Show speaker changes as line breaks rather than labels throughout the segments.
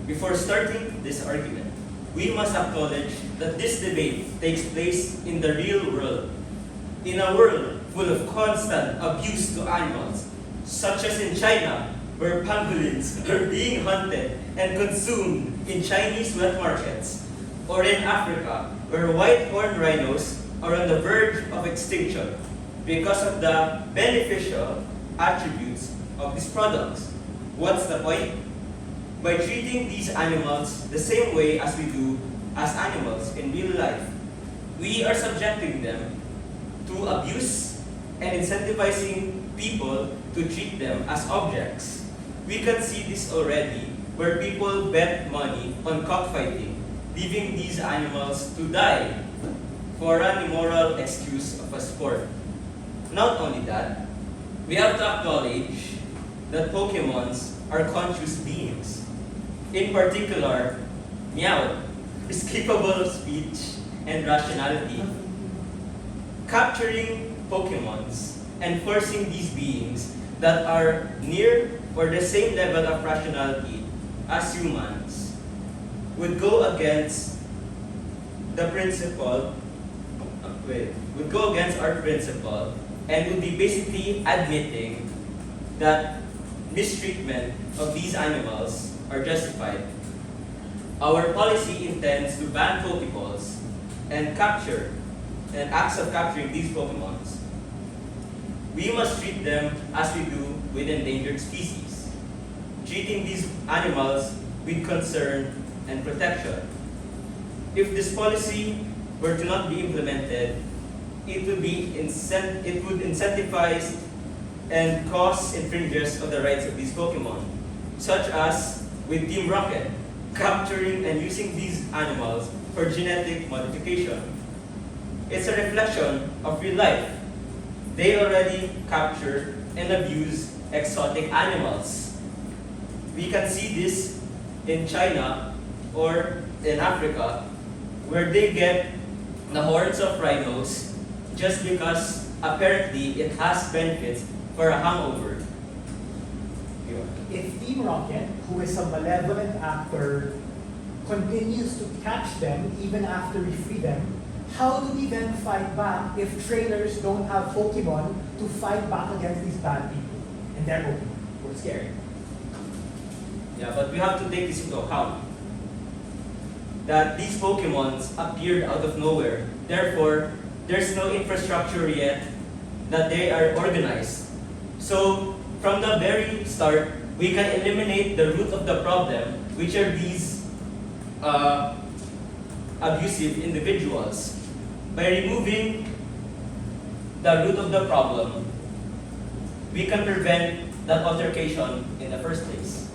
Before starting this argument, we must acknowledge that this debate takes place in the real world, in a world full of constant abuse to animals, such as in China, where pangolins are being hunted and consumed in Chinese wet markets, or in Africa, where white-horned rhinos are on the verge of extinction because of the beneficial attributes of these products. What's the point? By treating these animals the same way as we do as animals in real life, we are subjecting them to abuse and incentivizing people to treat them as objects. We can see this already, where people bet money on cockfighting, leaving these animals to die for an immoral excuse of a sport. Not only that, we have to acknowledge that Pokemons are conscious beings. In particular, Meowth is capable of speech and rationality. Capturing Pokemons and forcing these beings that are near or the same level of rationality as humans would go against the principle, would go against our principle, and would be basically admitting that mistreatment of these animals are justified. Our policy intends to ban Pokeballs and capture and acts of capturing these Pokemons. We must treat them as we do with endangered species, treating these animals with concern and protection. If this policy were to not be implemented, it would incentivize and cause infringements of the rights of these Pokemon, such as with Team Rocket, capturing and using these animals for genetic modification. It's a reflection of real life. They already capture and abuse exotic animals. We can see this in China or in Africa, where they get the horns of rhinos just because apparently it has benefits for a hangover.
If Team Rocket, who is a malevolent actor, continues to catch them even after we free them, how do we then fight back if trainers don't have Pokemon to fight back against these bad people? And they're Pokemon. We're scared.
Yeah, but we have to take this into account, that these Pokemons appeared out of nowhere. Therefore, there's no infrastructure yet that they are organized. So, from the very start, we can eliminate the root of the problem, which are these abusive individuals. By removing the root of the problem, we can prevent that altercation in the first place.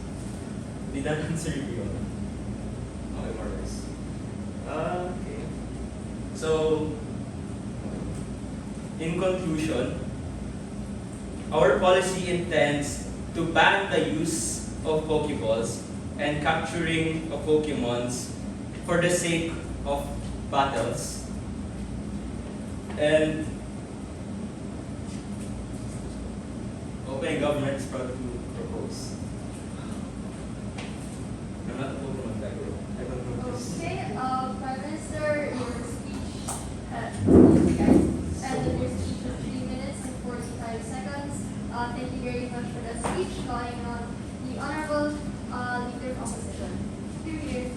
Did that answer you? Okay, more or less. Okay. So, in conclusion, our policy intends to ban the use of Pokeballs and capturing of Pokemons for the sake of battles. And open government is proud to propose. I'm not a Pokemon guy, bro. I don't know this.
Okay, Prime Minister, your speech ended your speech in 3 minutes and 45 seconds. Thank you very much for that speech. Calling on the Honorable Leader of Opposition. Here.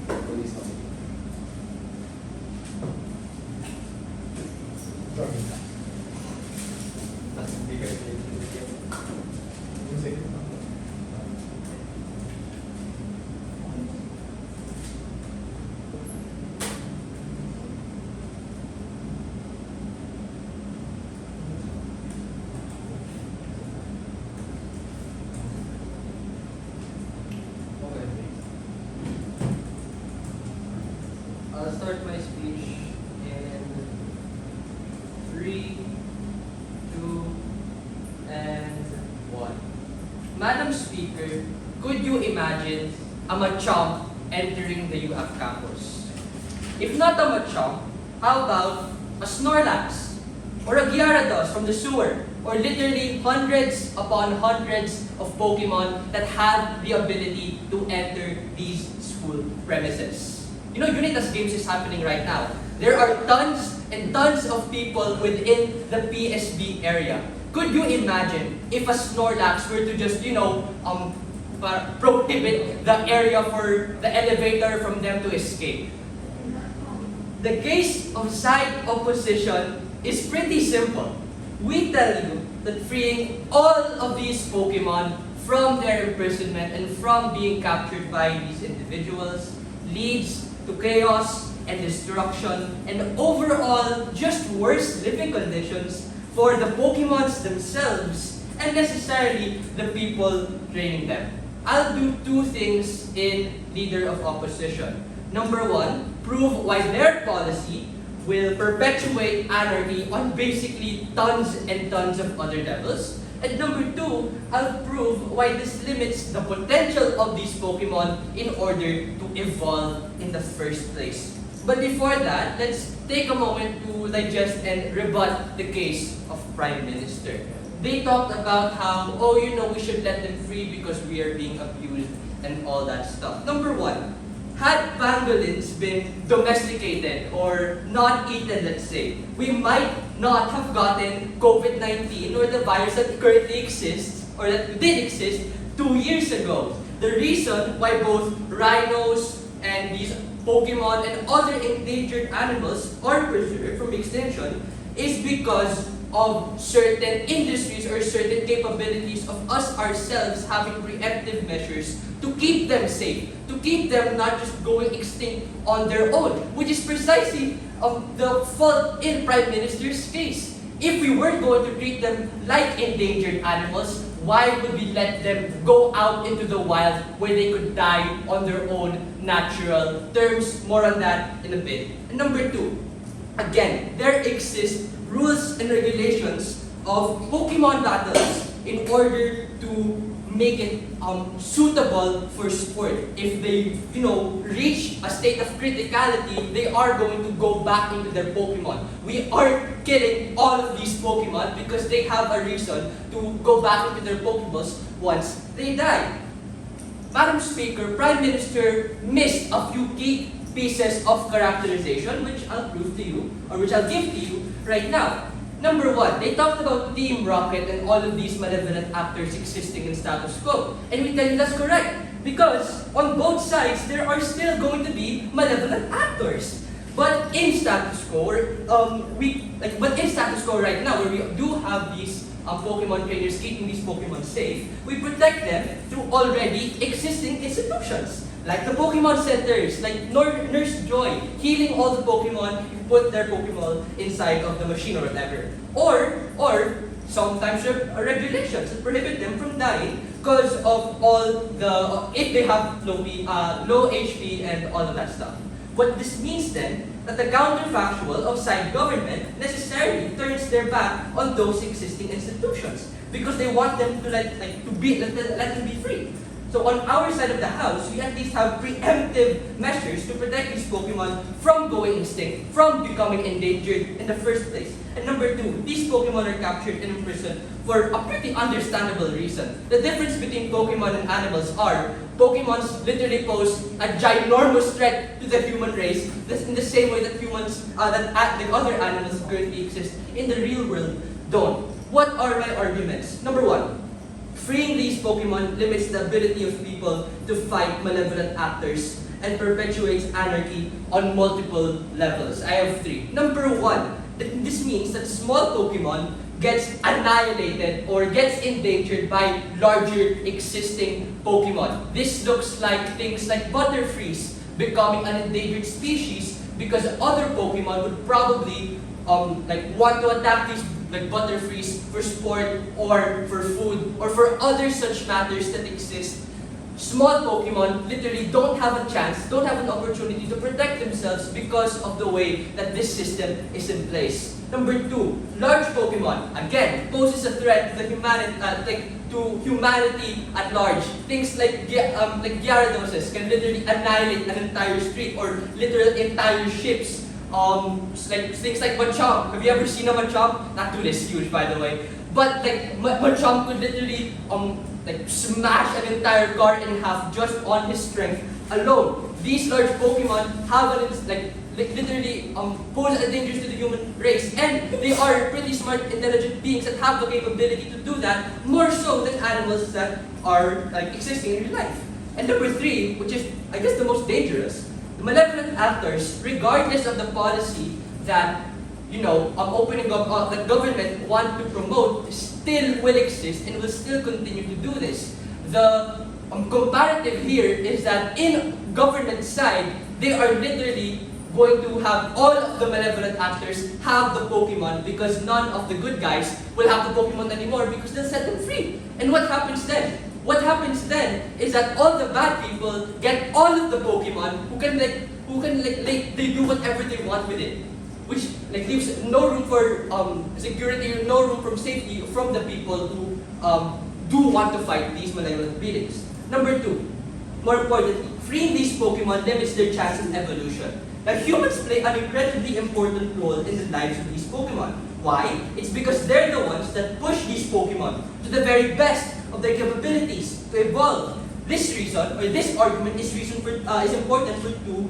I'll start my speech in 3, 2, and 1. Madam Speaker, could you imagine a Machamp entering the UF campus? If not a Machamp, how about a Snorlax or a Gyarados from the sewer, or literally hundreds upon hundreds of Pokemon that have the ability to enter these schools? school premises. You know, Unitas Games is happening right now. There are tons and tons of people within the PSB area. Could you imagine if a Snorlax were to just, prohibit the area for the elevator from them to escape? The case of side opposition is pretty simple. We tell you that freeing all of these Pokemon from their imprisonment and from being captured by these individuals leads to chaos and destruction and overall just worse living conditions for the Pokemons themselves and necessarily the people training them. I'll do two things in Leader of Opposition. Number one, prove why their policy will perpetuate anarchy on basically tons and tons of other levels. And number two, I'll prove why this limits the potential of these Pokemon in order to evolve in the first place. But before that, let's take a moment to digest and rebut the case of Prime Minister. They talked about how, we should let them free because we are being abused and all that stuff. Number one, had pangolins been domesticated or not eaten, let's say, we might not have gotten COVID-19 or the virus that currently exists or that did exist 2 years ago. The reason why both rhinos and these Pokemon and other endangered animals are preserved from extinction is because of certain industries or certain capabilities of us ourselves having preemptive measures to keep them safe, to keep them not just going extinct on their own, which is precisely the fault in Prime Minister's case. If we were going to treat them like endangered animals, why would we let them go out into the wild where they could die on their own natural terms? More on that in a bit. And number two, again, there exist rules and regulations of Pokemon battles in order to make it suitable for sport. If they, reach a state of criticality, they are going to go back into their Pokemon. We aren't killing all of these Pokemon because they have a reason to go back into their Pokeballs once they die. Madam Speaker, Prime Minister missed a few key pieces of characterization, which I'll prove to you, or which I'll give to you right now. Number one, they talked about Team Rocket and all of these malevolent actors existing in status quo. And we tell you that's correct. Because on both sides, there are still going to be malevolent actors. But in status quo, in status quo right now, where we do have these Pokemon trainers keeping these Pokemon safe, we protect them through already existing institutions. Like the Pokemon centers, like Nurse Joy, healing all the Pokemon who put their Pokemon inside of the machine or whatever. Or sometimes regulations that prohibit them from dying because of all if they have low HP and all of that stuff. What this means then, that the counterfactual of side government necessarily turns their back on those existing institutions because they want them to let them be free. So on our side of the house, we at least have preemptive measures to protect these Pokemon from going extinct, from becoming endangered in the first place. And number two, these Pokemon are captured and imprisoned for a pretty understandable reason. The difference between Pokemon and animals are, Pokemons literally pose a ginormous threat to the human race, in the same way that the other animals currently exist in the real world don't. What are my arguments? Number one, freeing these Pokemon limits the ability of people to fight malevolent actors and perpetuates anarchy on multiple levels. I have three. Number one, this means that small Pokemon gets annihilated or gets endangered by larger existing Pokemon. This looks like things like Butterfrees becoming an endangered species because other Pokemon would probably want to attack these like Butterfrees for sport or for food or for other such matters that exist. Small Pokemon literally don't have a chance, don't have an opportunity to protect themselves because of the way that this system is in place. Number two, large Pokemon, again, poses a threat to humanity at large. Things like Gyarados can literally annihilate an entire street or literal entire ships. Things like Machamp. Have you ever seen a Machamp? Not too this huge, by the way. But Machamp could literally smash an entire car in half just on his strength alone, these large Pokemon have literally pose a danger to the human race, and they are pretty smart, intelligent beings that have the capability to do that more so than animals that are existing in real life. And number three, which is I guess the most dangerous, the malevolent actors, regardless of the policy that opening up that government want to promote, still will exist and will still continue to do this. The comparative here is that in government side, they are literally going to have all of the malevolent actors have the Pokemon because none of the good guys will have the Pokemon anymore because they'll set them free. And what happens then? What happens then is that all the bad people get all of the Pokemon who can they do whatever they want with it, which leaves no room for security, no room for safety from the people who do want to fight these malevolent beings. Number two, more importantly, freeing these Pokemon limits their chance of evolution. Now, humans play an incredibly important role in the lives of these Pokemon. Why? It's because they're the ones that push these Pokemon to the very best of their capabilities to evolve. This reason, or this argument, is important for two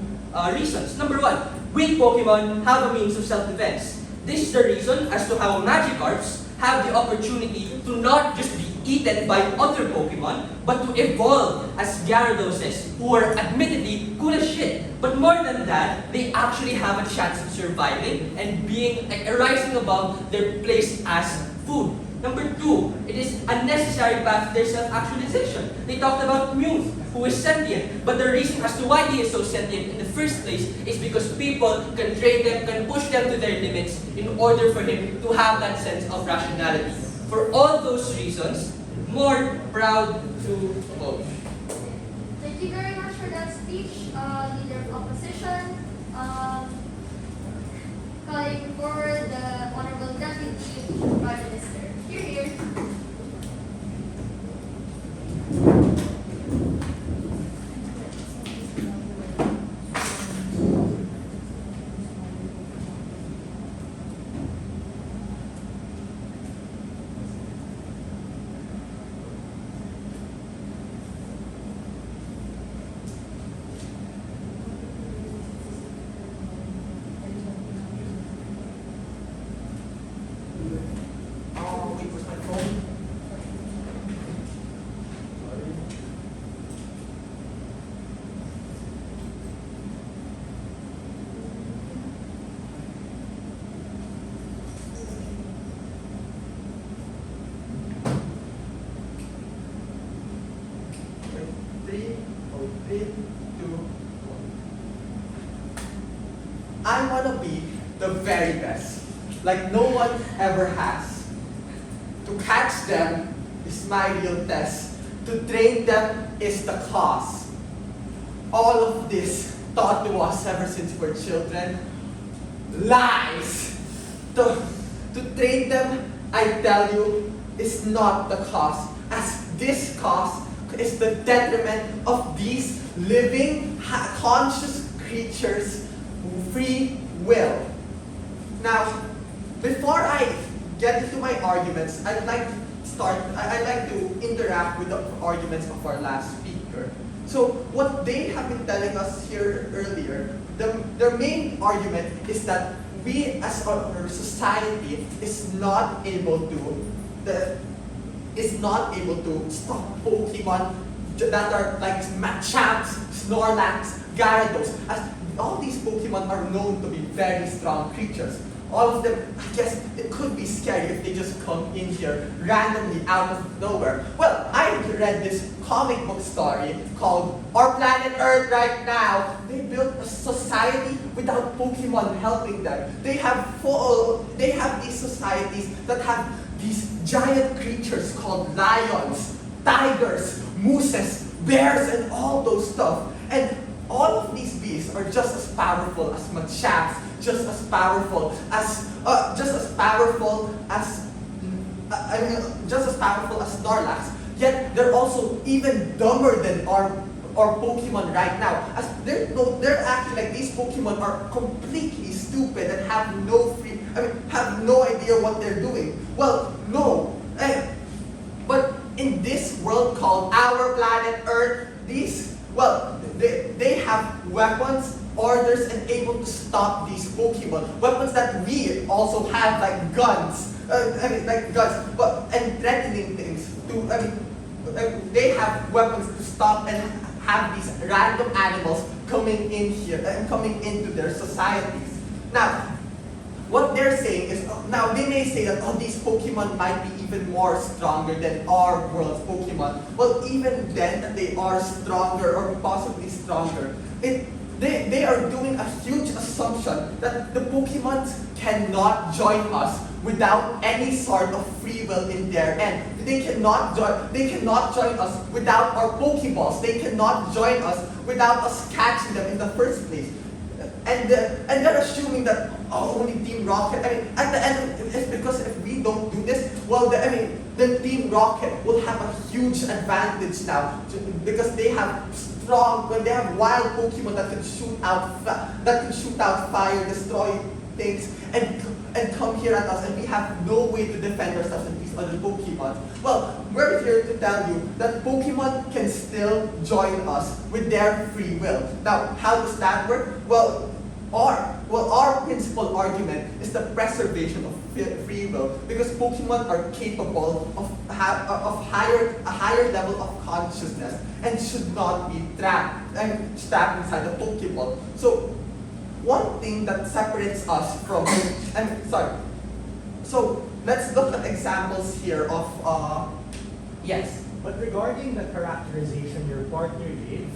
reasons. Number one, weak Pokemon have a means of self-defense. This is the reason as to how Magikarps have the opportunity to not just be eaten by other Pokemon, but to evolve as Gyaradoses, who are admittedly cool as shit. But more than that, they actually have a chance of surviving and being rising above their place as food. Number two, it is a necessary path to their self-actualization. They talked about Mew, who is sentient, but the reason as to why he is so sentient in the first place is because people can train them, can push them to their limits in order for him to have that sense of rationality. For all those reasons, more proud to oppose.
Thank you very much for that speech, Leader of Opposition. Calling forward the Honorable Deputy Prime Minister. Here.
I want to be the very best, like no one ever has. To catch them is my real test. To train them is the cause. All of this taught to us ever since we're children, lies. To train them, I tell you, is not the cause, as this cause is the detriment of these living, conscious creatures' free will. Now, before I get into my arguments, I'd like to interact with the arguments of our last speaker. So, what they have been telling us here earlier, their main argument is that we as our society is not able to stop Pokemon that are like Machamps, Snorlax, Gyarados, as all these Pokemon are known to be very strong creatures. All of them, I guess, it could be scary if they just come in here randomly out of nowhere. Well, I read this comic book story called Our Planet Earth Right Now. They built a society without Pokemon helping them. They have these societies that have these giant creatures called lions, tigers, mooses, bears, and all those stuff. And all of these beasts are just as powerful as Machamps, just as powerful as Snorlax. Yet they're also even dumber than our Pokemon right now. As they're acting like these Pokemon are completely stupid and have no idea what they're doing. Well, no. But in this world called our planet Earth, they have weapons, orders, and able to stop these Pokemon. Weapons that we also have, like guns. And threatening things. They have weapons to stop and have these random animals coming in here and coming into their societies. Now, what they're saying is, now they may say that, these Pokemon might be even more stronger than our world's Pokemon. Well, even then, that they are stronger or possibly stronger. They are doing a huge assumption that the Pokemon cannot join us without any sort of free will in their end. They cannot join us without our Pokeballs. They cannot join us without us catching them in the first place. And they're assuming that only Team Rocket. At the end, it's because if we don't do this, well, the Team Rocket will have a huge advantage now because they have wild Pokemon that can shoot out fire, destroy things, and come here at us, and we have no way to defend ourselves against these other Pokemon. Well, we're here to tell you that Pokemon can still join us with their free will. Now, how does that work? Well, our principal argument is the preservation of free will, because Pokemon are capable of a higher level of consciousness and should not be trapped inside the Pokeball. So, one thing that separates us from, So let's look at examples here of, yes.
But regarding the characterization your partner gave,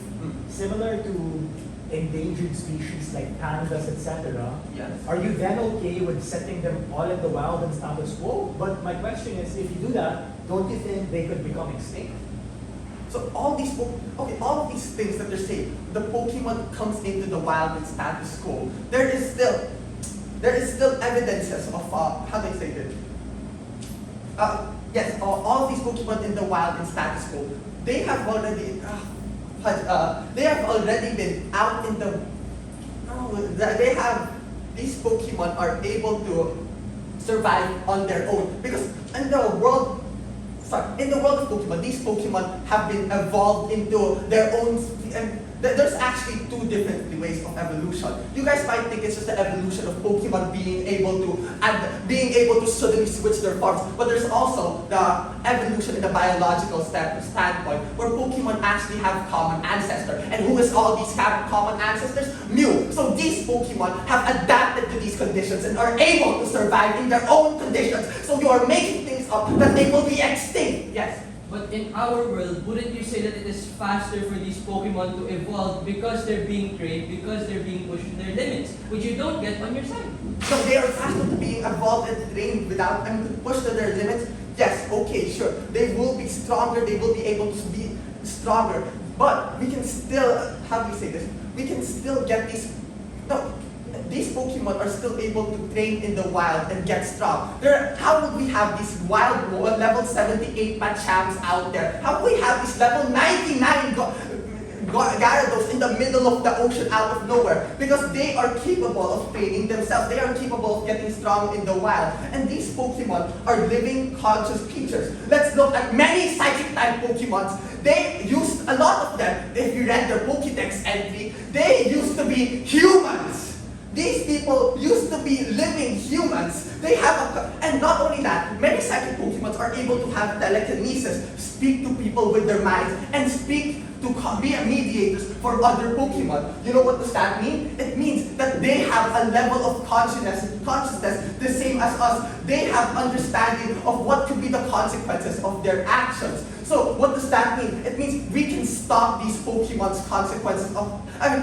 similar to endangered species like pandas, etc.,
Yes.
are you then okay with setting them all in the wild and status quo? But my question is, if you do that, don't you think they could become extinct?
So all of these things that they're saying, the Pokemon comes into the wild and status quo. There is still evidences of how they say this. Yes, all of these Pokemon in the wild and status quo, they have already been out in the. These Pokemon are able to survive on their own because in the world of Pokemon, these Pokemon have been evolved into their own, and there's actually two different ways of evolution. You guys might think it's just the evolution of Pokemon being able to suddenly switch their forms, but there's also the evolution in the biological standpoint, where Pokemon actually have common ancestor. And who is all these common ancestors? Mew. So these Pokemon have adapted to these conditions and are able to survive in their own conditions. So you are making things up that they will be extinct. Yes.
But in our world, wouldn't you say that it is faster for these Pokemon to evolve because they're being trained, because they're being pushed to their limits, which you don't get on your side?
So they are faster to being evolved and trained without to push to their limits? Yes, okay, sure. They will be stronger, they will be able to be stronger. But we can still, how do we say this? We can still get these Pokemon are still able to train in the wild and get strong. How would we have these wild level 78 Machamps out there? How would we have these level 99 Gyarados in the middle of the ocean out of nowhere? Because they are capable of training themselves. They are capable of getting strong in the wild. And these Pokemon are living conscious creatures. Let's look at many psychic type Pokemons. They used, a lot of them, if you read their Pokédex entry, they used to be humans. These people used to be living humans. They have and not only that, many psychic Pokemon are able to have telekinesis, speak to people with their minds, and speak to be mediators for other Pokemon. You know what does that mean? It means that they have a level of consciousness the same as us. They have understanding of what could be the consequences of their actions. So what does that mean? It means we can stop these Pokemon's consequences of,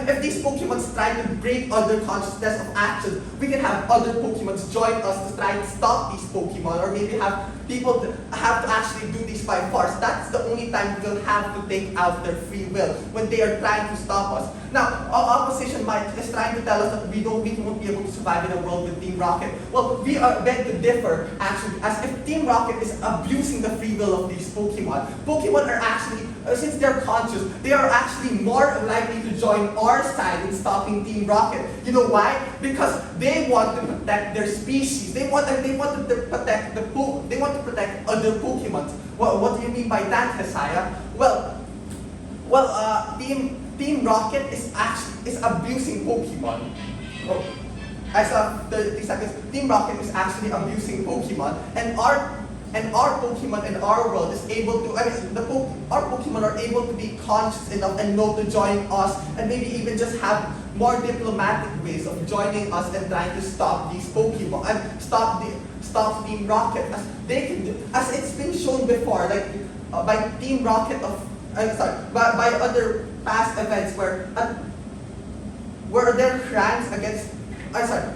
if these Pokemon's try to break other consciousness of actions, we can have other Pokemon's join us to try to stop these Pokemon, or maybe have people have to actually do this by force. That's the only time we'll have to take out their free will, when they are trying to stop us. Now, our opposition is trying to tell us that we won't be able to survive in a world with Team Rocket. Well, we are meant to differ, actually, as if Team Rocket is abusing the free will of these Pokemon. Pokemon are actually, since they're conscious, they are actually more likely to join our side in stopping Team Rocket. You know why? Because they want to protect their species. They want to protect other Pokemon. Well, what do you mean by that, Hesaya? Well, Well, Team Rocket is abusing Pokemon. Oh, as of 30 seconds, Team Rocket is actually abusing Pokemon, and our Pokemon in our world is able to. Our Pokemon are able to be conscious enough and know to join us, and maybe even just have more diplomatic ways of joining us and trying to stop these Pokemon and stop Team Rocket as they can do, as it's been shown before, like by Team Rocket by other past events where there are clans against.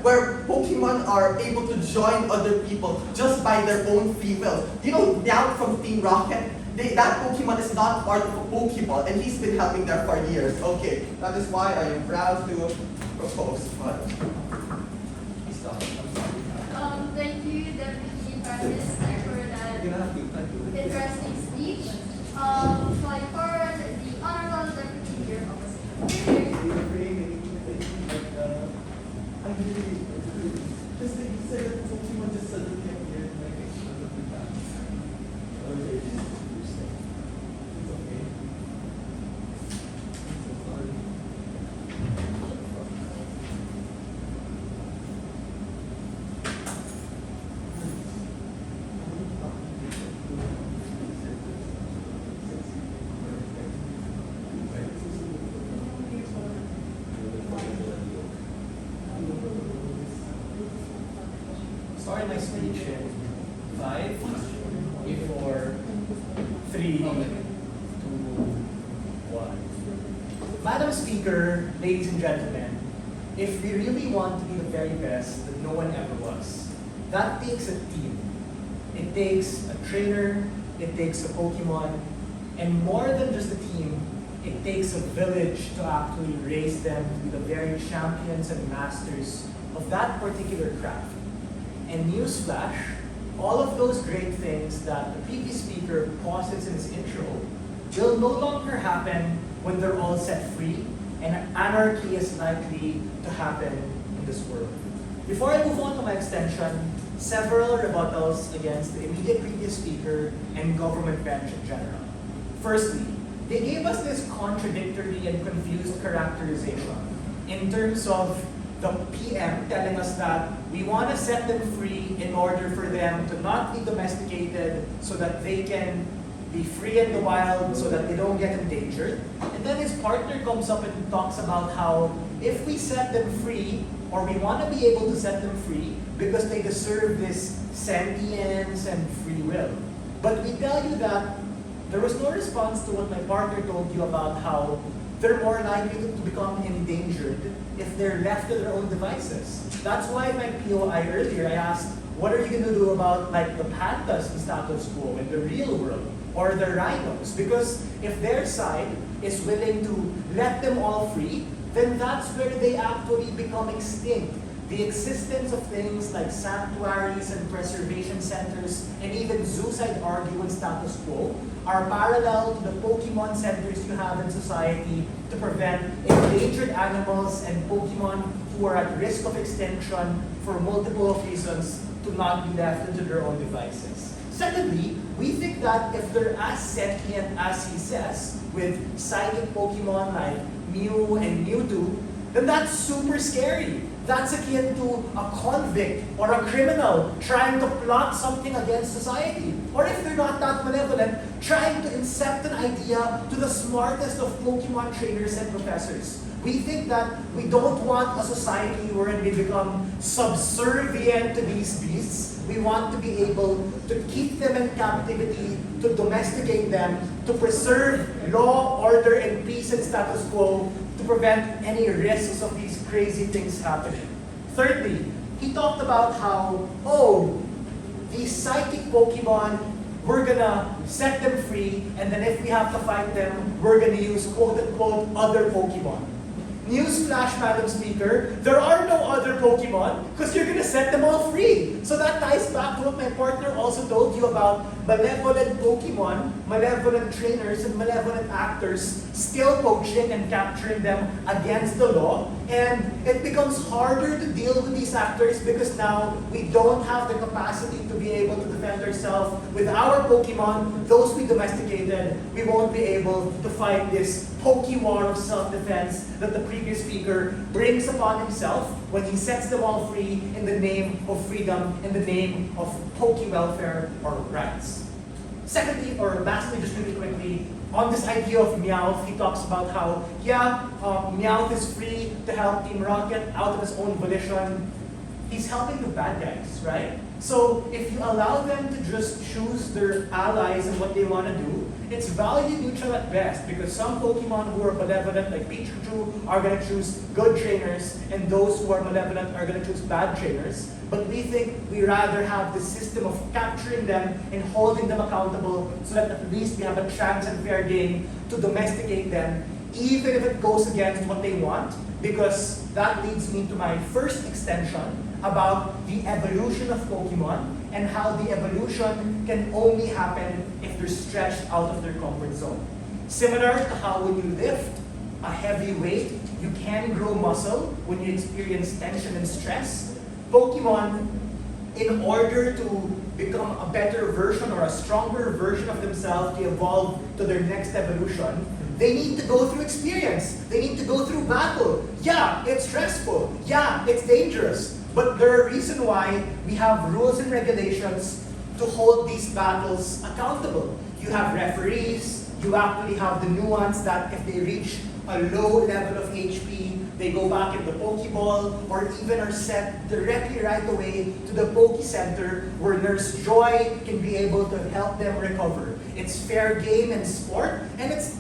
Where Pokemon are able to join other people just by their own free will. You know, now from Team Rocket, that Pokemon is not part of a Pokeball, and he's been helping there for years. Okay, that is why I am proud to propose.
Thank you, Deputy Prime Minister, for that interesting speech. Going forward, the Honorable Deputy Leader of Opposition.
Just like you said, Pokemon just suddenly appeared like exploded back. Okay, it's okay. I'm so sorry.
Start my speech in 5, 4, 3, 2, 1. Madam Speaker, ladies and gentlemen, if we really want to be the very best that no one ever was, that takes a team. It takes a trainer, it takes a Pokemon, and more than just a team, it takes a village to actually raise them to be the very champions and masters of that particular craft. And newsflash, all of those great things that the previous speaker posits in his intro will no longer happen when they're all set free, and anarchy is likely to happen in this world. Before I move on to my extension, several rebuttals against the immediate previous speaker and government bench in general. Firstly, they gave us this contradictory and confused characterization in terms of the PM telling us that we want to set them free in order for them to not be domesticated so that they can be free in the wild so that they don't get endangered. And then his partner comes up and talks about how if we set them free, or we want to be able to set them free because they deserve this sentience and free will. But we tell you that there was no response to what my partner told you about how they're more likely to become endangered if they're left to their own devices. That's why in my POI earlier, I asked, what are you going to do about like the pandas in status quo in the real world, or the rhinos? Because if their side is willing to let them all free, then that's where they actually become extinct. The existence of things like sanctuaries and preservation centers, and even zoos, I'd argue, in status quo, are parallel to the Pokemon centers you have in society to prevent endangered animals and Pokemon who are at risk of extinction for multiple reasons to not be left into their own devices. Secondly, we think that if they're as sentient as he says, with psychic Pokemon like Mew and Mewtwo, then that's super scary. That's akin to a convict or a criminal trying to plot something against society. Or if they're not that malevolent, trying to incept an idea to the smartest of Pokemon trainers and professors. We think that we don't want a society wherein we become subservient to these beasts. We want to be able to keep them in captivity, to domesticate them, to preserve law, order, and peace and status quo, to prevent any risks of these crazy things happening. Thirdly, he talked about how, these psychic Pokemon, we're gonna set them free, and then if we have to fight them, we're gonna use quote-unquote other Pokemon. Newsflash, Madam Speaker, there are no other Pokemon because you're gonna set them all free. So that ties back to what my partner also told you about malevolent Pokemon, malevolent trainers, and malevolent actors still poaching and capturing them against the law And it becomes harder to deal with these actors because now we don't have the capacity to be able to defend ourselves with our Pokemon, those we domesticated. We won't be able to fight this Poke-war of self-defense that the previous speaker brings upon himself when he sets them all free in the name of freedom, in the name of Poke welfare or rights. Secondly, or lastly, just really quickly, on this idea of Meowth, he talks about how, Meowth is free to help Team Rocket out of his own volition. He's helping the bad guys, right? So if you allow them to just choose their allies and what they want to do, it's value neutral at best because some Pokemon who are malevolent, like Pikachu, are going to choose good trainers, and those who are malevolent are going to choose bad trainers. But we think we rather have the system of capturing them and holding them accountable so that at least we have a chance and fair game to domesticate them, even if it goes against what they want, because that leads me to my first extension about the evolution of Pokemon and how the evolution can only happen if they're stretched out of their comfort zone. Similar to how when you lift a heavy weight, you can grow muscle when you experience tension and stress. Pokemon, in order to become a better version or a stronger version of themselves to evolve to their next evolution, they need to go through experience. They need to go through battle. Yeah, it's stressful. Yeah, it's dangerous. But there are reasons why we have rules and regulations to hold these battles accountable. You have referees. You actually have the nuance that if they reach a low level of HP, they go back in the Pokeball, or even are sent directly right away to the Poke Center where Nurse Joy can be able to help them recover. It's fair game and sport, and it's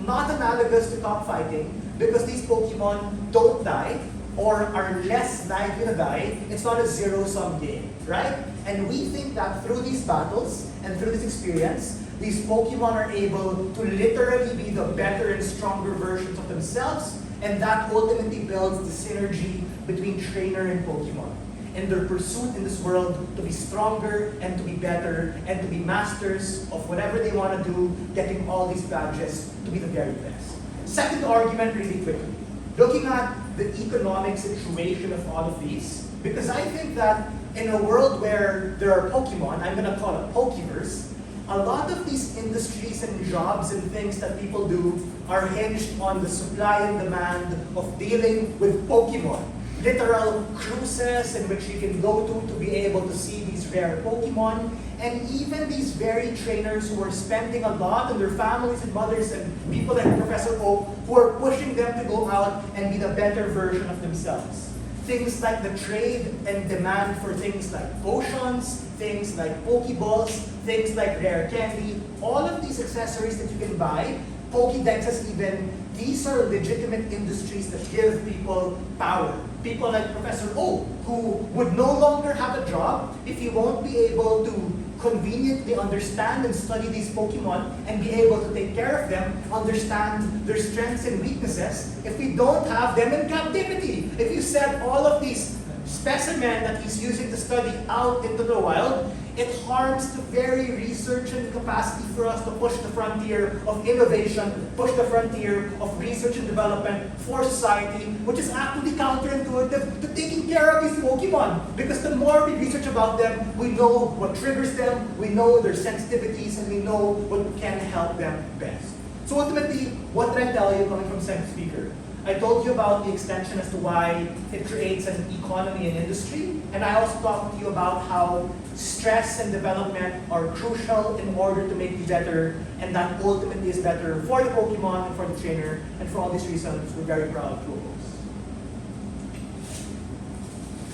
not analogous to cockfighting because these Pokemon don't die or are less likely to die. It's not a zero-sum game, right? And we think that through these battles and through this experience, these Pokemon are able to literally be the better and stronger versions of themselves, and that ultimately builds the synergy between trainer and Pokemon in their pursuit in this world to be stronger and to be better and to be masters of whatever they want to do, getting all these badges to be the very best. Second argument really quickly, looking at the economic situation of all of these, because I think that in a world where there are Pokemon, I'm going to call it Pokeverse, a lot of these industries and jobs and things that people do are hinged on the supply and demand of dealing with Pokemon. Literal cruises in which you can go to be able to see these rare Pokemon, and even these very trainers who are spending a lot on their families and mothers and people like Professor Oak who are pushing them to go out and be the better version of themselves. Things like the trade and demand for things like potions, things like Pokeballs, things like rare candy, all of these accessories that you can buy, Pokedexes even, these are legitimate industries that give people power. People like Professor O, who would no longer have a job if he won't be able to conveniently understand and study these Pokemon and be able to take care of them, understand their strengths and weaknesses, if we don't have them in captivity. If you set all of these specimen that he's using to study out into the wild, it harms the very research and capacity for us to push the frontier of innovation, push the frontier of research and development for society, which is actually counterintuitive to taking care of these Pokemon. Because the more we research about them, we know what triggers them, we know their sensitivities, and we know what can help them best. So ultimately, what did I tell you coming from second speaker? I told you about the extension as to why it creates an economy and industry, and I also talked to you about how stress and development are crucial in order to make you better, and that ultimately is better for the Pokemon and for the trainer, and for all these reasons, we're very proud of Pokeballs.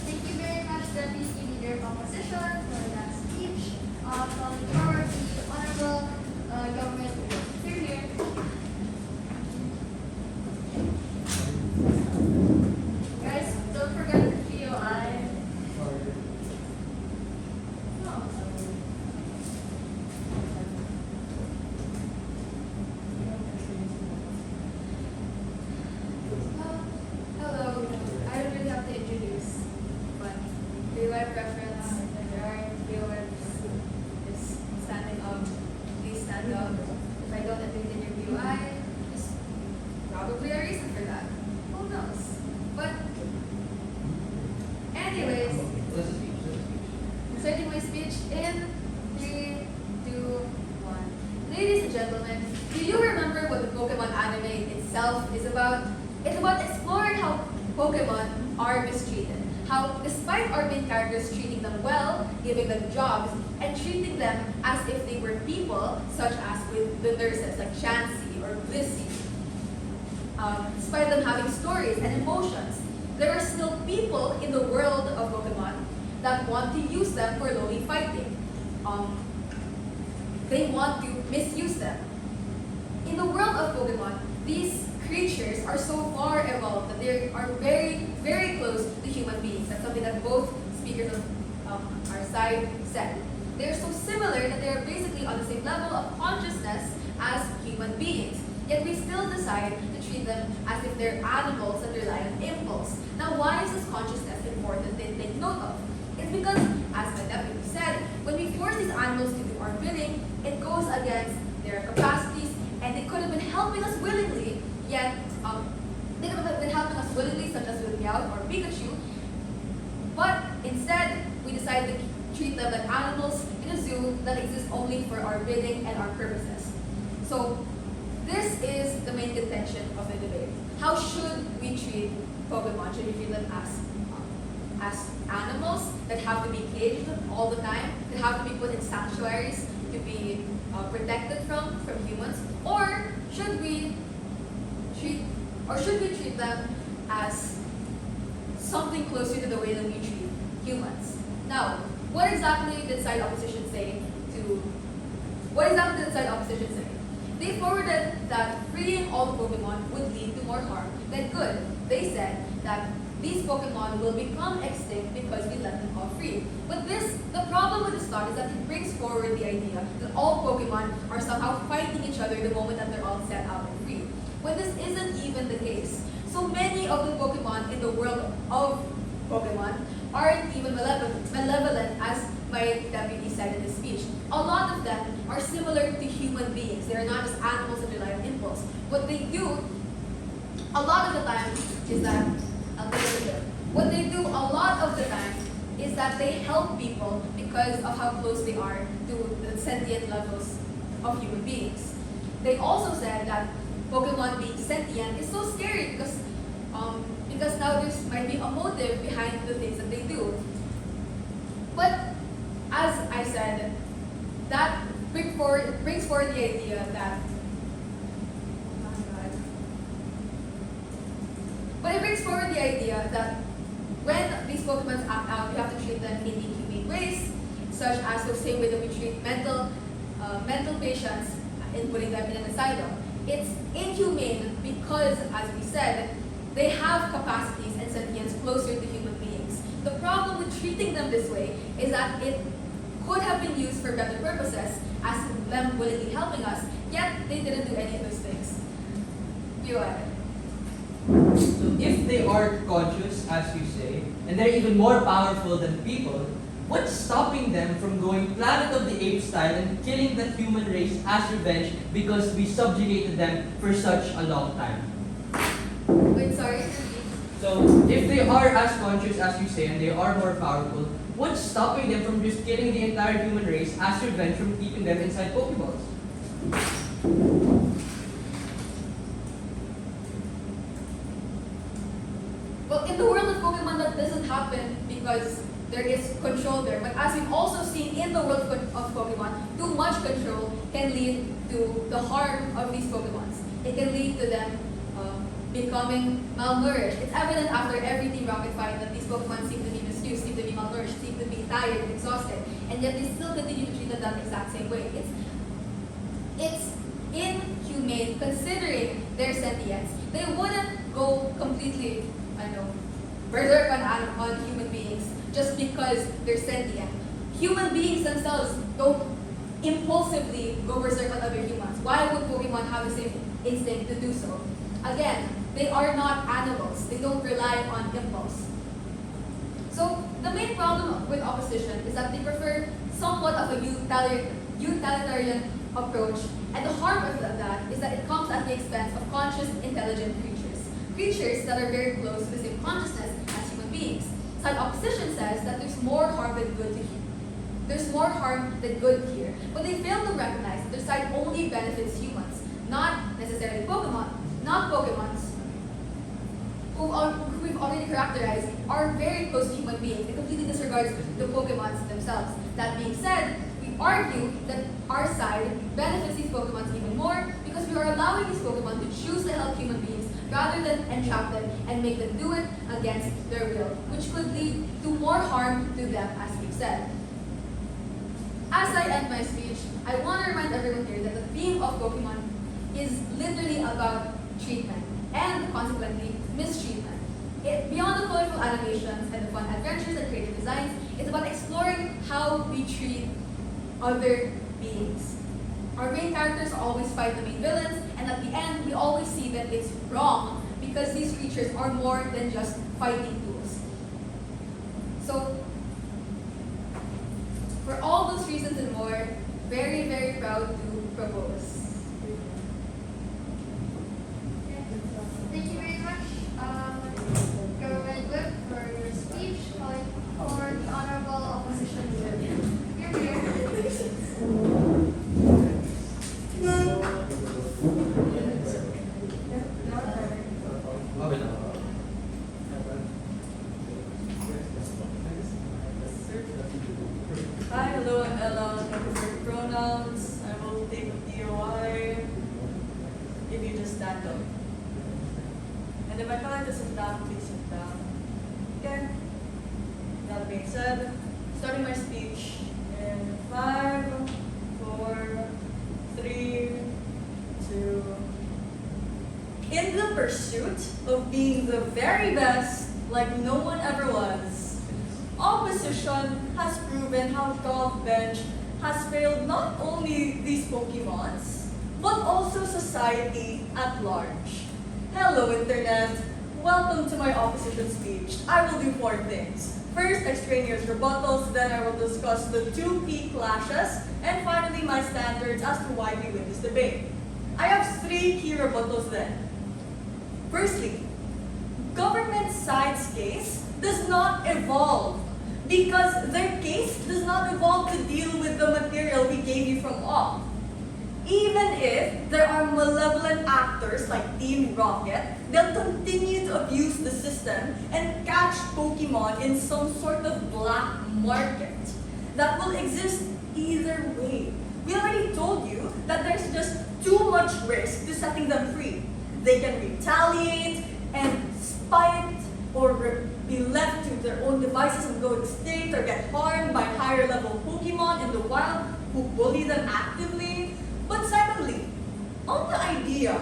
Thank you very much, Deputy Leader of Opposition, for that speech. Calling forward the Honorable Government Secretary. Guys, don't forget the POI. Hello, I don't really have to introduce, but real life reference, there are POIs is standing up. Please stand up.
itself is about exploring how Pokemon are mistreated. How, despite our main characters treating them well, giving them jobs, and treating them as if they were people, such as with the nurses like Chansey or Blissey, despite them having stories and emotions, there are still people in the world of Pokemon that want to use them for lowly fighting. They want to misuse them. In the world of Pokemon, these creatures are so far evolved that they are very, very close to human beings. That's something that both speakers of our side said. They're so similar that they're basically on the same level of consciousness as human beings. Yet we still decide to treat them as if they're animals that rely on impulse. Now, why is this consciousness important to take note of? It's because, as my deputy said, when we force these animals to do our bidding, it goes against their capacities, and they could have been helping us willingly, yet they could have been helping us willingly, such as with Meowth or Pikachu, but instead, we decide to treat them like animals in a zoo that exists only for our bidding and our purposes. So, this is the main contention of the debate. How should we treat Pokemon? Should we treat them as animals that have to be caged all the time, that have to be put in sanctuaries to be protected from humans, or should we treat them as something closer to the way that we treat humans? Now, what exactly did side opposition say? They forwarded that freeing all the Pokemon would lead to more harm than good. They said that these Pokemon will become extinct because we let them all free. But the problem with this thought is that it brings forward the idea that all Pokemon are somehow fighting each other the moment that they're all set out and free. When this isn't even the case. So many of the Pokemon in the world of Pokemon aren't even malevolent, as my deputy said in his speech. A lot of them are similar to human beings. They are not just animals that rely on impulse. What they do a lot of the time is that they help people because of how close they are to the sentient levels of human beings. They also said that Pokemon being sentient is so scary because now there might be a motive behind the things that they do. But as I said, that brings forward the idea that when these Pokemon act out, we have to treat them in inhumane ways, such as the same way that we treat mental patients in putting them in an asylum. It's inhumane because, as we said, they have capacities and sentience closer to human beings. The problem with treating them this way is that it could have been used for better purposes, as them willingly helping us, yet they didn't do any of those things.
So if they are conscious, as you say, and they're even more powerful than people, what's stopping them from going Planet of the Apes style and killing the human race as revenge because we subjugated them for such a long time?
Wait, sorry.
So if they are as conscious as you say and they are more powerful, what's stopping them from just killing the entire human race as revenge from keeping them inside Pokeballs?
Well, in the world of Pokemon, that doesn't happen because there is control there. But as we've also seen in the world of Pokemon, too much control can lead to the harm of these Pokemons. It can lead to them becoming malnourished. It's evident after every Team Rocket fight that these Pokemon seem to be misused, seem to be malnourished, seem to be tired and exhausted, and yet they still continue to treat them that exact same way. It's inhumane considering their sentience. They wouldn't go completely, berserk on human beings just because they're sentient. Human beings themselves don't impulsively go berserk on other humans. Why would Pokemon have the same instinct to do so? Again, they are not animals. They don't rely on impulse. So the main problem with opposition is that they prefer somewhat of a utilitarian approach, and the harm of that is that it comes at the expense of conscious, intelligent creatures that are very close to the same consciousness as human beings. Side opposition says that there's more harm than good here, but they fail to recognize that their side only benefits humans, not necessarily Pokemon, not Pokemons, who we've already characterized, are very close to human beings. It completely disregards the Pokemons themselves. That being said, we argue that our side benefits these Pokemons even more because we are allowing these Pokemon to choose to help human beings rather than entrap them and make them do it against their will, which could lead to more harm to them, as we've said. As I end my speech, I want to remind everyone here that the theme of Pokemon is literally about treatment and consequently mistreatment. Beyond the colorful animations and the fun adventures and creative designs, it's about exploring how we treat other beings. Our main characters always fight the main villains, and at the end, we always see that it's wrong because these creatures are more than just fighting tools. So, for all those reasons and more, very, very proud to propose.
Thank you very much, Government Whip, for your speech calling for the Honorable Opposition Leader. Here we are.
Hi, hello, I'm Ella. My preferred pronouns. I will take DOI if you just stand up. And if my colleague to sit down, please sit down. Okay? That being said, starting my speech in 5, 4, 3, 2. In the pursuit of being the very best, like no one ever was, opposition has proven how Golf Bench has failed not only these Pokemons, but also society at large. Hello, Internet. Welcome to my opposition speech. I will do 4 things. First, extraneous rebuttals, then I will discuss the 2 key clashes, and finally my standards as to why we win this debate. I have 3 key rebuttals then. Firstly, government side's case does not evolve because their case does not evolve to deal with the material we gave you from off. Even if there are malevolent actors like Team Rocket, they'll continue to abuse the system and catch Pokemon in some sort of black market that will exist either way. We already told you that there's just too much risk to setting them free. They can retaliate and spite or be left to their own devices and go extinct or get harmed by higher level Pokemon in the wild who bully them actively. But secondly, on the idea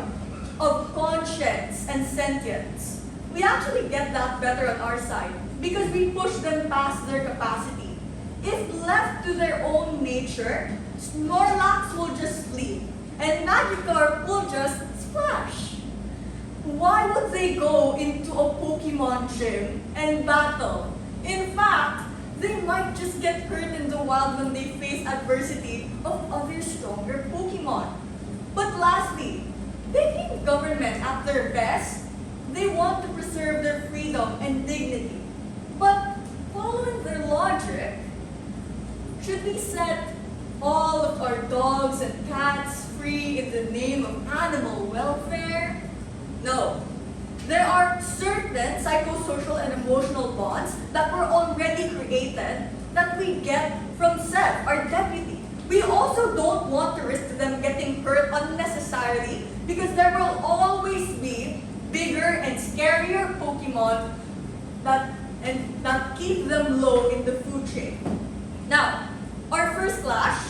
of conscience and sentience, we actually get that better on our side because we push them past their capacity. If left to their own nature, Snorlax will just flee and Magikarp will just splash. Why would they go into a Pokemon gym and battle? In fact, they might just get hurt in the wild when they face adversity of other stronger Pokemon. But lastly, taking government at their best, they want to preserve their freedom and dignity. But following their logic, should we set all of our dogs and cats free in the name of animal welfare? No. There are certain psychosocial and emotional bonds that were already created that we get from Seth, our deputy. We also don't want to risk them getting hurt unnecessarily because there will always be bigger and scarier Pokemon that keep them low in the food chain. Now, our first clash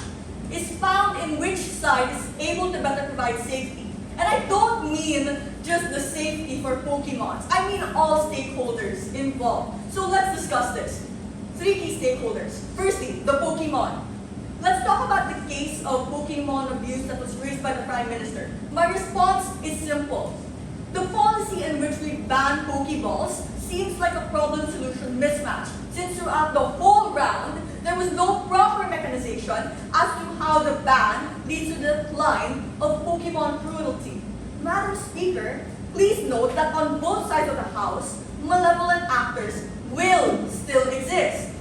is found in which side is able to better provide safety. And I don't mean just the safety for Pokemons. I mean all stakeholders involved. So let's discuss this. 3 key stakeholders. Firstly, the Pokemon. Let's talk about the case of Pokemon abuse that was raised by the Prime Minister. My response is simple. The policy in which we ban Pokeballs seems like a problem-solution mismatch, since throughout the whole round, there was no proper mechanization as to how the ban leads to the decline of Pokemon cruelty. Madam Speaker, please note that on both sides of the House, malevolent actors will still exist.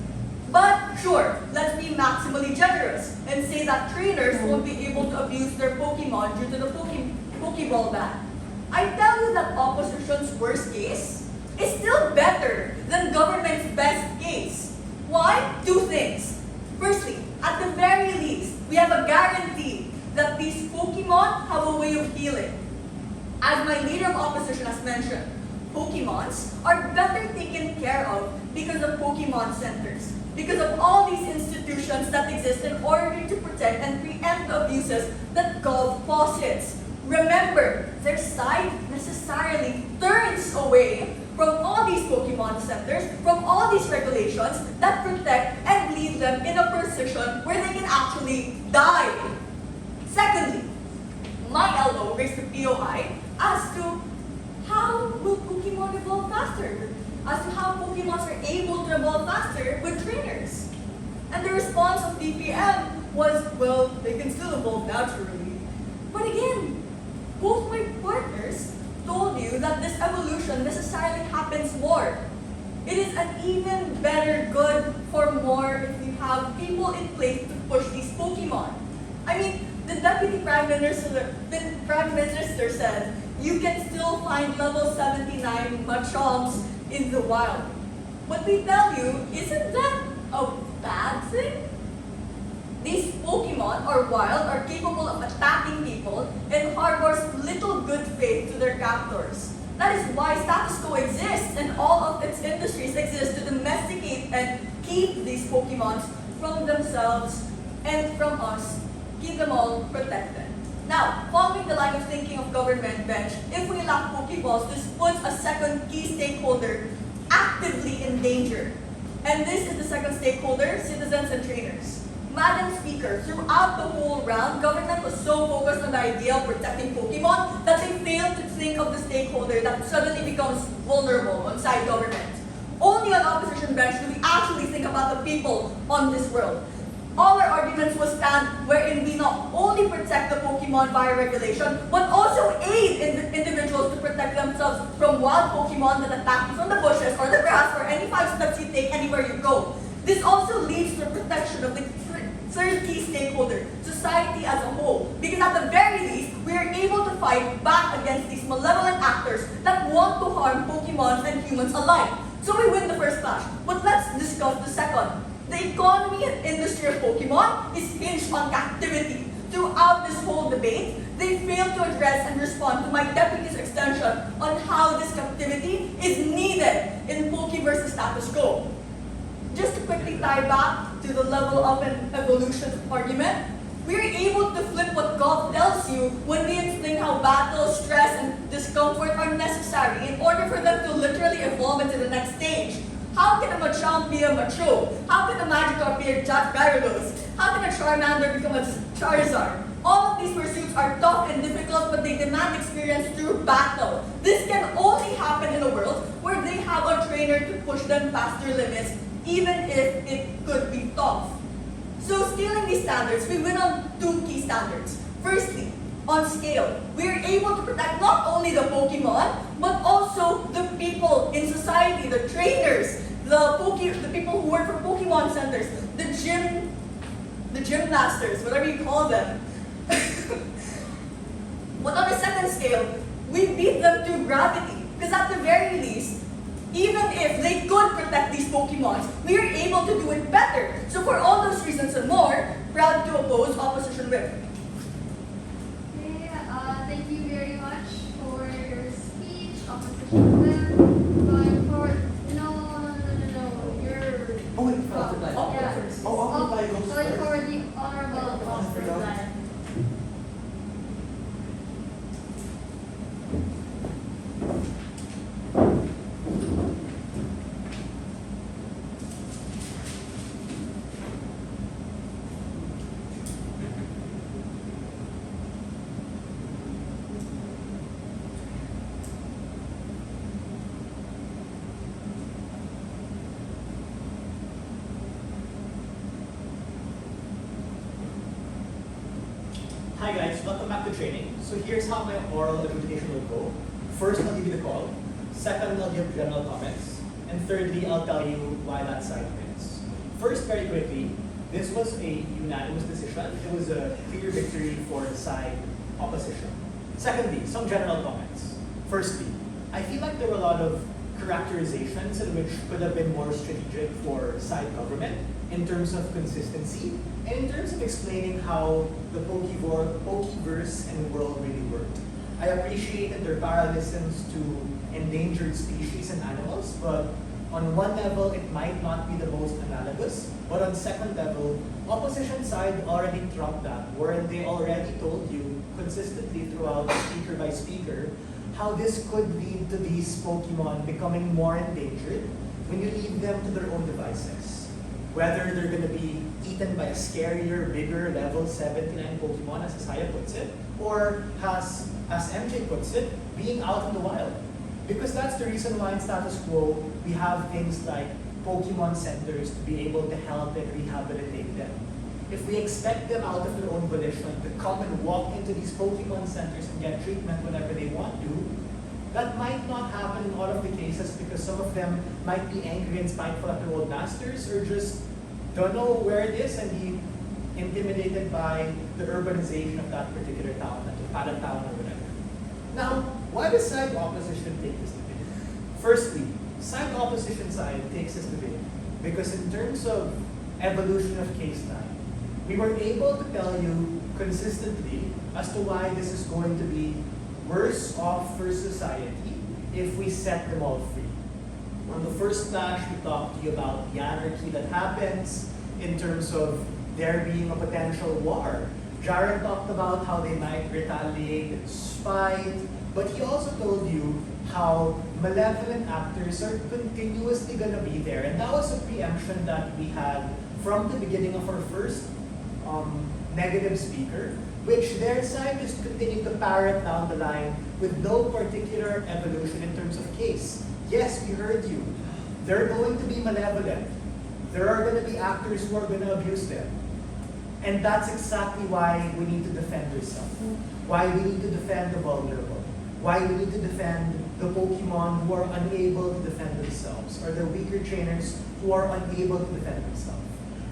But sure, let's be maximally generous and say that trainers won't be able to abuse their Pokemon due to the Pokeball ban. I tell you that opposition's worst case is still better than government's best case. Why? Two things. Firstly, at the very least, we have a guarantee that these Pokemon have a way of healing. As my leader of opposition has mentioned, Pokemons are better taken care of because of Pokemon centers, because of all these institutions that exist in order to protect and preempt abuses that Gov posits. Remember, their side necessarily turns away from all these Pokemon centers, from all these regulations that protect and leave them in a position where they can actually die. Secondly, my LO raised the POI as to how will Pokemon evolve faster? As to how Pokemons are able to evolve faster with trainers. And the response of DPM was, well, they can still evolve naturally. But again, both my partners told you that this evolution necessarily happens more. It is an even better good for more if you have people in place to push these Pokemon. I mean, the Deputy Prime Minister said, you can still find level 79 Machamps in the wild. But we tell you, isn't that a bad thing? These Pokemon are wild, are capable of attacking people, and harbors little good faith to their captors. That is why status quo exists and all of its industries exist to domesticate and keep these Pokemons from themselves and from us, keep them all protected. Now, following the line of thinking of government bench, if we lack Pokeballs, this puts a second key stakeholder actively in danger. And this is the second stakeholder, citizens and trainers. Madam Speaker, throughout the whole round, government was so focused on the idea of protecting Pokemon that they failed to think of the stakeholder that suddenly becomes vulnerable on side government. Only on opposition bench do we actually think about the people on this world. All our arguments will stand wherein we not only protect the Pokemon via regulation, but also aid individuals to protect themselves from wild Pokemon that attack you from the bushes or the grass or any 5 steps you take anywhere you go. This also leads to the protection of the third key stakeholder, society as a whole. Because at the very least, we are able to fight back against these malevolent actors that want to harm Pokemons and humans alike. So we win the first clash. But let's discuss the second. The economy and industry of Pokemon is hinged on captivity. Throughout this whole debate, they failed to address and respond to my deputy's extension on how this captivity is needed in Poke versus status quo. Just to quickly tie back to the level of an evolution argument, we are able to flip what God tells you when they explain how battle, stress, and discomfort are necessary in order for them to literally evolve into the next stage. How can a Machamp be a Macho? How can a Magikarp be a Gyarados? How can a Charmander become a Charizard? All of these pursuits are tough and difficult, but they demand experience through battle. This can only happen in a world where they have a trainer to push them past their limits, even if it could be tough. So scaling these standards, we win on 2 key standards. Firstly, on scale, we are able to protect not only the Pokemon, but also the people in society, the trainers, the people who work for Pokemon centers, the gymnasters, whatever you call them. But on a second scale, we beat them to gravity. Because at the very least, even if they could protect these Pokemons, we are able to do it better. So for all those reasons and more, proud to oppose opposition whip.
Okay, thank you very much for your speech, opposition whip. Going forward, no, you're...
Oh, wait,
Yeah. Going forward, the Honorable Oscar.
Hi guys, welcome back to training. So here's how my oral adjudication will go. First, I'll give you the call. Second, I'll give general comments. And thirdly, I'll tell you why that side wins. First, very quickly, this was a unanimous decision. It was a clear victory for the side opposition. Secondly, some general comments. Firstly, I feel like there were a lot of characterizations in which could have been more strategic for side government in terms of consistency and in terms of explaining how the Pokeverse and world really worked. I appreciated their parallelisms to endangered species and animals, but on one level, it might not be the most analogous, but on second level, opposition side already dropped that, wherein they already told you consistently throughout speaker by speaker how this could lead to these Pokemon becoming more endangered when you leave them to their own devices. Whether they're going to be eaten by a scarier, bigger level 79 Pokemon, as Isaiah puts it, or as MJ puts it, being out in the wild. Because that's the reason why in status quo, we have things like Pokemon centers to be able to help and rehabilitate them. If we expect them out of their own volition to come and walk into these Pokemon centers and get treatment whenever they want to, that might not happen in all of the cases because some of them might be angry and spiteful at their old masters or just don't know where it is and be intimidated by the urbanization of that particular town, like the Palan town or whatever. Now, why does side opposition take this debate? Firstly, side opposition side takes this debate because in terms of evolution of case time, we were able to tell you consistently as to why this is going to be worse off for society if we set them all free. On the first flash, we talked to you about the anarchy that happens in terms of there being a potential war. Jared talked about how they might retaliate and spite, but he also told you how malevolent actors are continuously going to be there. And that was a preemption that we had from the beginning of our first negative speaker, which their side just continued to parrot down the line with no particular evolution in terms of case. Yes, we heard you. They're going to be malevolent. There are going to be actors who are going to abuse them. And that's exactly why we need to defend ourselves. Why we need to defend the vulnerable. Why we need to defend the Pokemon who are unable to defend themselves, or the weaker trainers who are unable to defend themselves.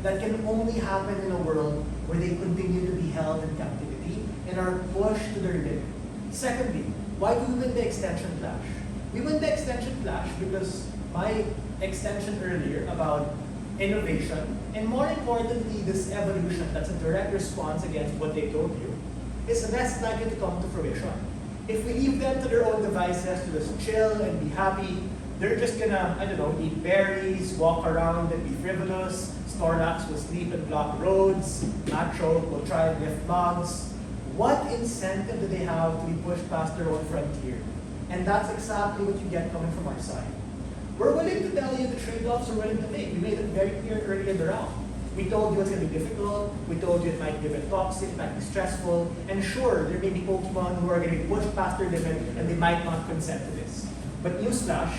That can only happen in a world where they continue to be held in captivity and are pushed to their limit. Secondly, why do we win the extension clash? We win the extension clash because my extension earlier about innovation, and more importantly, this evolution that's a direct response against what they told you, is less likely to come to fruition. If we leave them to their own devices to just chill and be happy, they're just gonna, I don't know, eat berries, walk around and be frivolous. Snorlax will sleep and block roads. Nacho will try and lift logs. What incentive do they have to be pushed past their own frontier? And that's exactly what you get coming from our side. We're willing to tell you the trade-offs we're willing to make. We made it very clear early in the round. We told you it's going to be difficult. We told you it might be a bit toxic, it might be stressful. And sure, there may be Pokemon who are going to be pushed past their limit and they might not consent to this. But newsflash,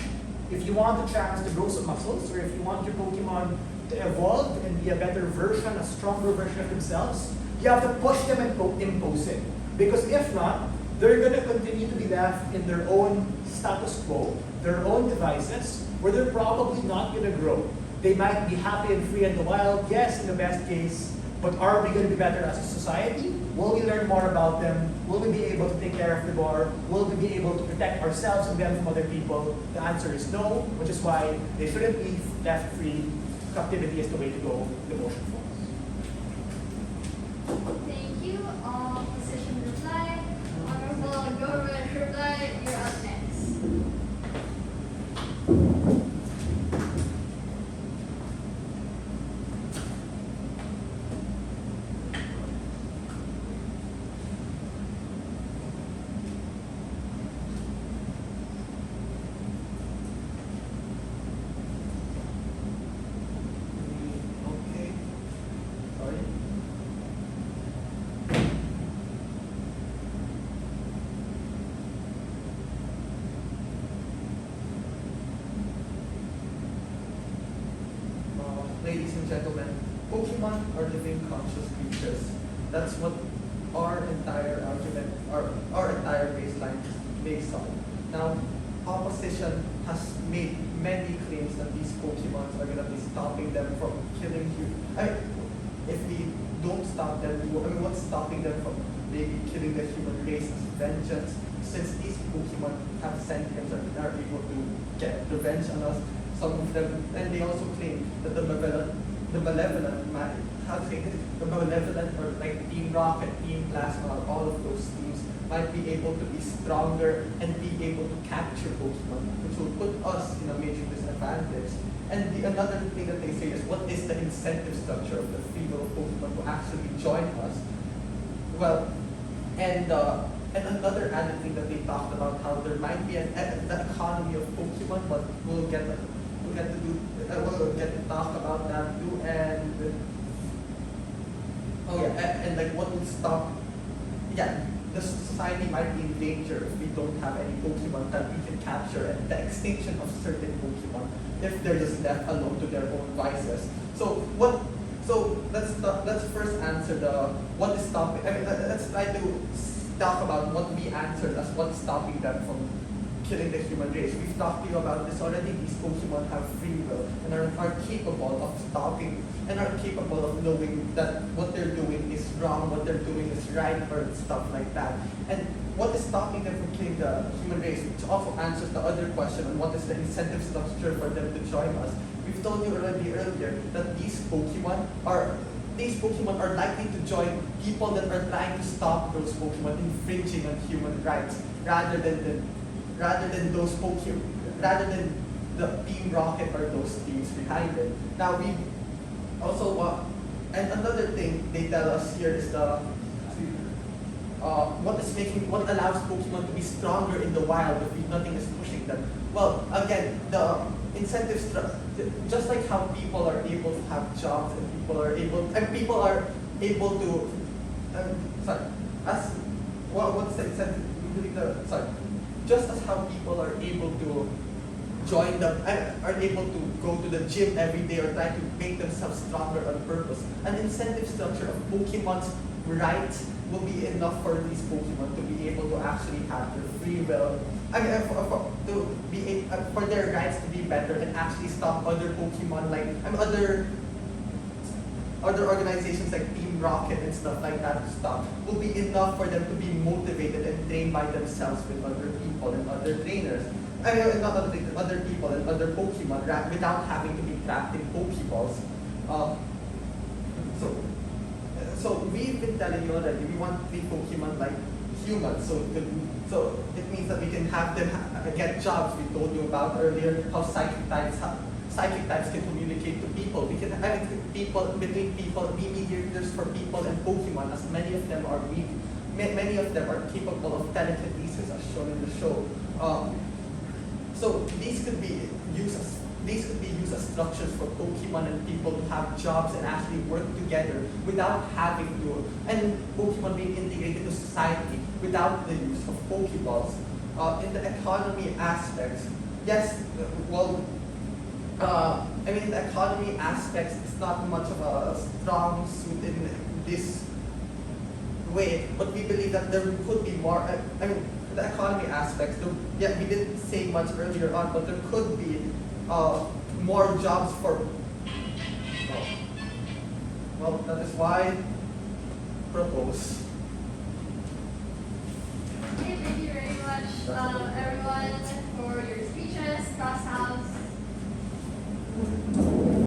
if you want a chance to grow some muscles, or if you want your Pokemon to evolve and be a better version, a stronger version of themselves, you have to push them and impose it. Because if not, they're going to continue to be left in their own status quo, their own devices, where they're probably not going to grow. They might be happy and free in the wild, yes, in the best case, but are we going to be better as a society? Will we learn more about them? Will we be able to take care of the more? Will we be able to protect ourselves and them from other people? The answer is no, which is why they shouldn't be left free. Captivity is the way to go, the motion falls.
Thank you. Position reply. Honorable government reply. You're up next.
Okay. Sorry. Ladies and gentlemen, Pokemon are living conscious creatures. That's what our entire argument, our entire baseline is based on. Now, opposition has made many claims that these Pokemon are going to be stopping them from killing you. If we don't stop them, what's stopping them from maybe killing the human race as vengeance? since these Pokemon have sentience and are able to get revenge on us, some of them, and they also claim that the malevolent or like Team Rocket, Team Plasma, all of those teams might be able to be stronger and be able to capture Pokemon, which will put us in a major disadvantage. And another thing that they say is, what is the incentive structure of the free will Pokemon to actually join us? Well, and another added thing that they talked about, how there might be the economy of Pokemon, but we'll get to talk about that too. And and like what would stop? Yeah, the society might be in danger if we don't have any Pokemon that we can capture, and the extinction of certain Pokemon if they're just left alone to their own vices. So let's first answer the what is stopping. I mean, let's try to talk about what we answered as what's stopping them from killing the human race. We've talked to you about this already. These Pokemon have free will and are capable of stopping and are capable of knowing that what they're doing is wrong, what they're doing is right, or stuff like that. And what is stopping them from killing the human race, which also answers the other question on what is the incentive structure for them to join us. We've told you already earlier that these Pokemon are likely to join people that are trying to stop those Pokemon infringing on human rights, rather than the Team Rocket or those teams behind it. Now we also and another thing they tell us here is what allows Pokemon to be stronger in the wild if nothing is pushing them. Well, again, the incentive structure, just like how people are able to have jobs and people are able to what's the incentive? Just as how people are able to are able to go to the gym every day or try to make themselves stronger on purpose, an incentive structure of Pokemon's rights will be enough for these Pokemon to be able to actually have their free will. I mean, for their rights to be better and actually stop other Pokemon other organizations like Team Rocket and stuff like that to stop, will be enough for them to be motivated and trained by themselves with other people and other trainers. I mean, not other people and other Pokemon without having to be trapped in Pokeballs. So we've been telling you already, we want to be Pokemon like humans. So it means that we can have them get jobs. We told you about earlier how psychic types can communicate to people. We can have between people, be mediators for people and Pokemon, as many of them are capable of telekinesis, as shown in the show. So these could be used as structures for Pokemon and people to have jobs and actually work together without having to, and Pokemon being integrated into society without the use of Pokeballs. In the economy aspects, yes, the economy aspects is not much of a strong suit in this way, but we believe that there could be more. The economy aspects, we didn't say much earlier on, but there could be more jobs for. Well, that is why propose.
Okay, thank you very much, everyone, for your speeches. Cross house.